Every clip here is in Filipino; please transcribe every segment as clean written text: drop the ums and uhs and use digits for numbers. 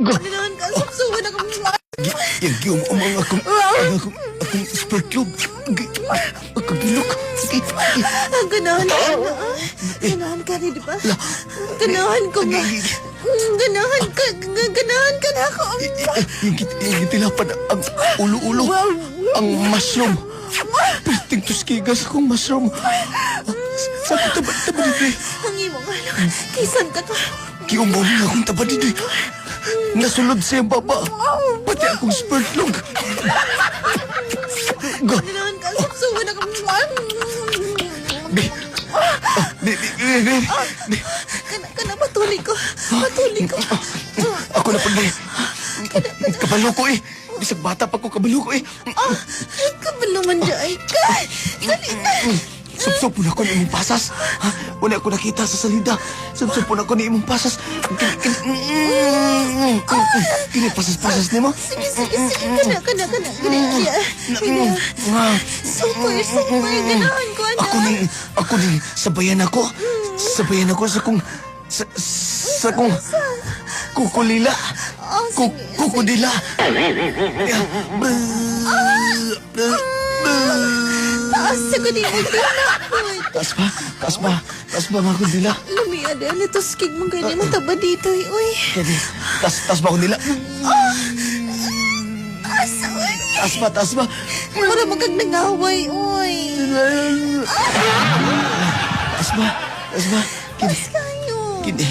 Ganahan ka, sapsuwan ako mga. Yung akong spare cube. Kagilok. Ganahan ka na. Ganahan ka rin, di ba? Ganahan ko nga. Ganahan ka na ako. Yung tilapad ang ulo-ulo. Ang mushroom. Perting tuskigas akong mushroom. Saan ko tabad dito? Ang imong anak, kisan ka to. Kiumaw na akong tabad dito. Nasulod siya baba. Pati akong spare cube. Ganahan ka, sapsuwan ako mga. Kana, patuloy ko. Ako na pag kabalo ko eh. Bisag bata pa ko kabalo ko eh. Kabalo man dyan ka. Dali na. Subsob po na ko ni imong pasas. Wala ko nakita sa salida. Subsob po na ko ni imong pasas. Kini pasas-pasas ni mo. Sige. Kana. Super. Ganahan ko, anak. Ako ning sabayan ako. Sabayan ako sa kong kukulila. Kukodila. Taas sa ganito na. Taas ba mga kundila? Lumiya dahil ito skig mong ganyan mataba dito. Uy. Kaya taas ba kundila? Taas ba? Para magkag nangaway, uy. Taas ba? Taas kayo. Kini.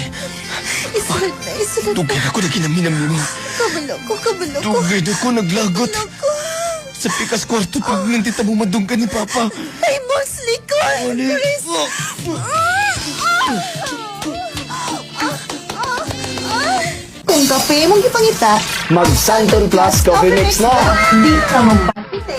Isulat na. Tugay ako na kinaminam mo. Kabalo ko. Tugay ako naglagot. Ako. Sa pikas kwarto pag nintita mo madunggan ni Papa. Ay, boss, likod. Chris. Kung kape mong ipangita, Mag Santon Plus Coffee Mix na! di ka mong patite.